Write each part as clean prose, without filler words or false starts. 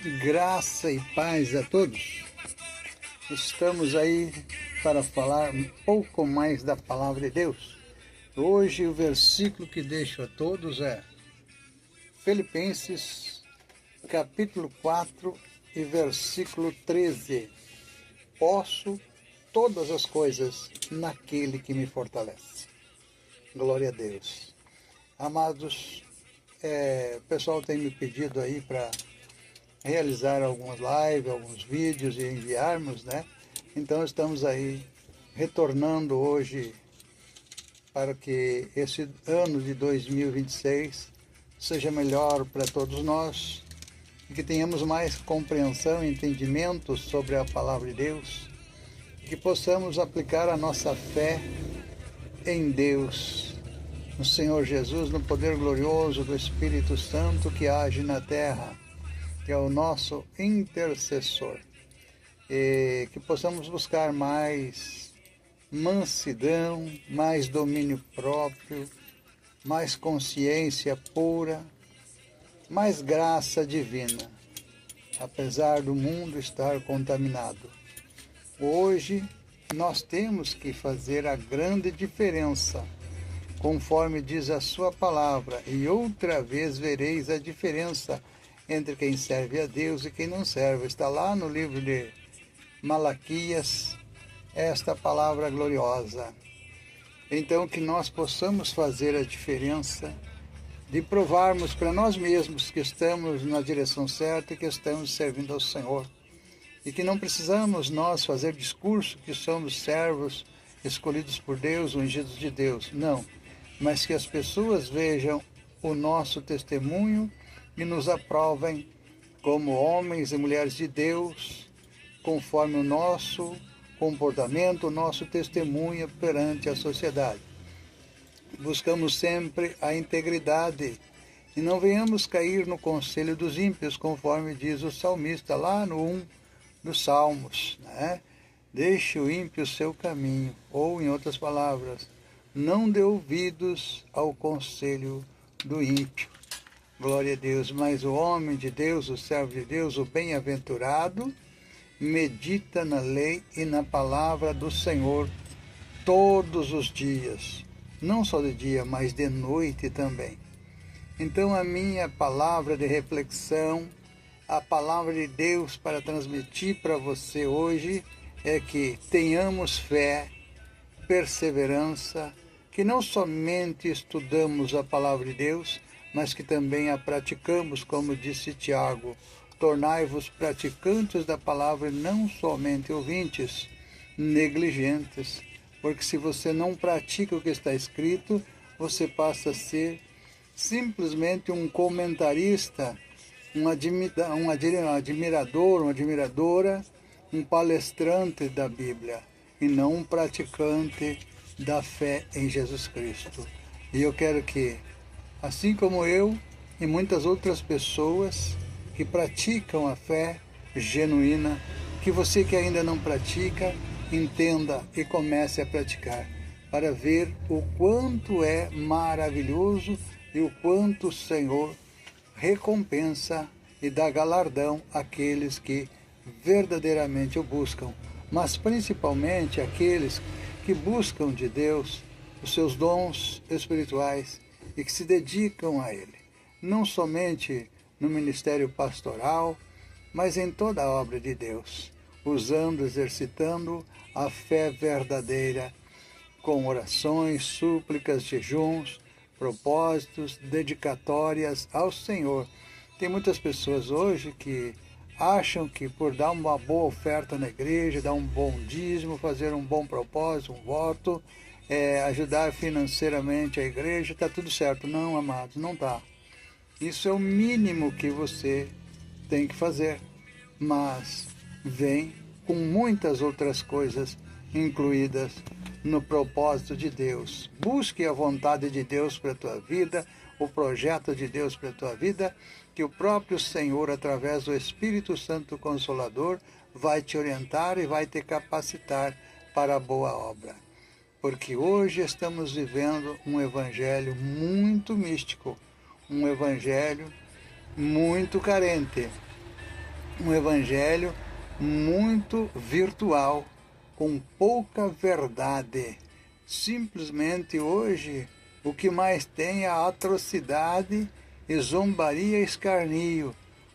Graça e paz a todos. Estamos aí para falar um pouco mais da palavra de Deus. Hoje o versículo que deixo a todos é Filipenses, capítulo 4 e versículo 13. Posso todas as coisas naquele que me fortalece. Glória a Deus. Amados, o pessoal tem me pedido aí para realizar algumas lives, alguns vídeos e enviarmos, né? Então estamos aí retornando hoje para que esse ano de 2026 seja melhor para todos nós e que tenhamos mais compreensão e entendimento sobre a palavra de Deus e que possamos aplicar a nossa fé em Deus, no Senhor Jesus, no poder glorioso do Espírito Santo que age na terra, que é o nosso intercessor, e que possamos buscar mais mansidão, mais domínio próprio, mais consciência pura, mais graça divina, apesar do mundo estar contaminado. Hoje nós temos que fazer a grande diferença, conforme diz a sua palavra, e outra vez vereis a diferença entre quem serve a Deus e quem não serve. Está lá no livro de Malaquias, esta palavra gloriosa. Então, que nós possamos fazer a diferença de provarmos para nós mesmos que estamos na direção certa e que estamos servindo ao Senhor. E que não precisamos nós fazer discurso que somos servos escolhidos por Deus, ungidos de Deus. Não, mas que as pessoas vejam o nosso testemunho e nos aprovem como homens e mulheres de Deus, conforme o nosso comportamento, o nosso testemunho perante a sociedade. Buscamos sempre a integridade e não venhamos cair no conselho dos ímpios, conforme diz o salmista lá no 1 dos Salmos, né? Deixe o ímpio o seu caminho, ou em outras palavras, não dê ouvidos ao conselho do ímpio. Glória a Deus. Mas o homem de Deus, o servo de Deus, o bem-aventurado, medita na lei e na palavra do Senhor todos os dias. Não só de dia, mas de noite também. Então a minha palavra de reflexão, a palavra de Deus para transmitir para você hoje é que tenhamos fé, perseverança, que não somente estudamos a palavra de Deus, mas que também a praticamos, como disse Tiago. Tornai-vos praticantes da palavra, não somente ouvintes, negligentes. Porque se você não pratica o que está escrito, você passa a ser simplesmente um comentarista, um admirador, uma admiradora, um palestrante da Bíblia, e não um praticante da fé em Jesus Cristo. E eu quero que, assim como eu e muitas outras pessoas que praticam a fé genuína, que você que ainda não pratica, entenda e comece a praticar, para ver o quanto é maravilhoso e o quanto o Senhor recompensa e dá galardão àqueles que verdadeiramente o buscam, mas principalmente aqueles que buscam de Deus os seus dons espirituais e que se dedicam a Ele, não somente no ministério pastoral, mas em toda a obra de Deus, usando, exercitando a fé verdadeira, com orações, súplicas, jejuns, propósitos, dedicatórias ao Senhor. Tem muitas pessoas hoje que acham que por dar uma boa oferta na igreja, dar um bom dízimo, fazer um bom propósito, um voto, ajudar financeiramente a igreja, está tudo certo. Não, amados, não está. Isso é o mínimo que você tem que fazer, mas vem com muitas outras coisas incluídas no propósito de Deus. Busque a vontade de Deus para a tua vida, o projeto de Deus para a tua vida, que o próprio Senhor, através do Espírito Santo Consolador, vai te orientar e vai te capacitar para a boa obra. Porque hoje estamos vivendo um evangelho muito místico, um evangelho muito carente, um evangelho muito virtual, com pouca verdade. Simplesmente hoje o que mais tem é a atrocidade e zombaria e escarnio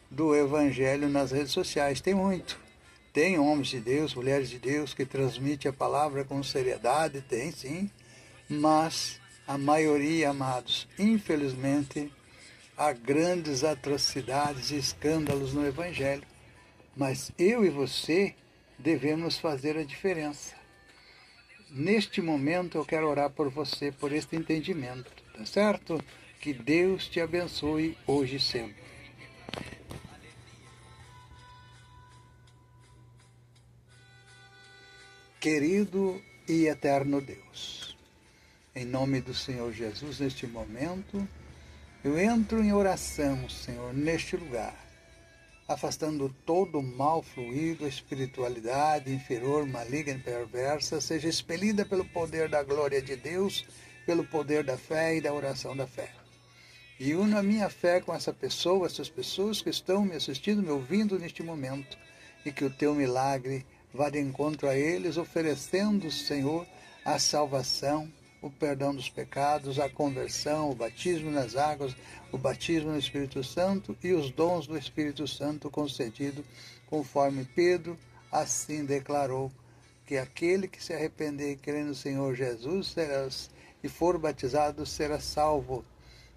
do evangelho nas redes sociais. Tem muito. Tem homens de Deus, mulheres de Deus que transmitem a palavra com seriedade, tem sim, mas a maioria, amados, infelizmente, há grandes atrocidades e escândalos no evangelho. Mas eu e você devemos fazer a diferença. Neste momento eu quero orar por você, por este entendimento, tá certo? Que Deus te abençoe hoje e sempre. Querido e eterno Deus, em nome do Senhor Jesus, neste momento, eu entro em oração, Senhor, neste lugar, afastando todo o mal fluido, a espiritualidade inferior, maligna e perversa, seja expelida pelo poder da glória de Deus, pelo poder da fé e da oração da fé. E uno a minha fé com essa pessoa, essas pessoas que estão me assistindo, me ouvindo neste momento, e que o teu milagre vá de encontro a eles, oferecendo, Senhor, a salvação, o perdão dos pecados, a conversão, o batismo nas águas, o batismo no Espírito Santo e os dons do Espírito Santo concedido, conforme Pedro assim declarou, que aquele que se arrepender e crer no Senhor Jesus e for batizado será salvo,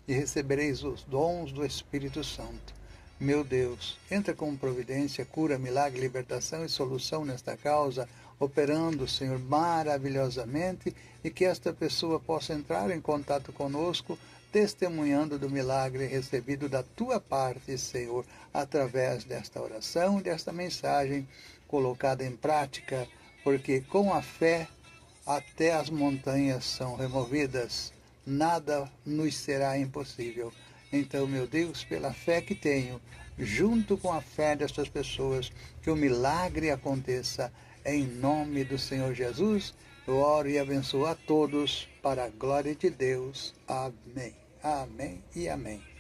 e recebereis os dons do Espírito Santo. Meu Deus, entra com providência, cura, milagre, libertação e solução nesta causa, operando, Senhor, maravilhosamente, e que esta pessoa possa entrar em contato conosco, testemunhando do milagre recebido da tua parte, Senhor, através desta oração, desta mensagem colocada em prática, porque com a fé até as montanhas são removidas, nada nos será impossível. Então, meu Deus, pela fé que tenho, junto com a fé destas pessoas, que o milagre aconteça. Em nome do Senhor Jesus, eu oro e abençoo a todos, para a glória de Deus. Amém. Amém e amém.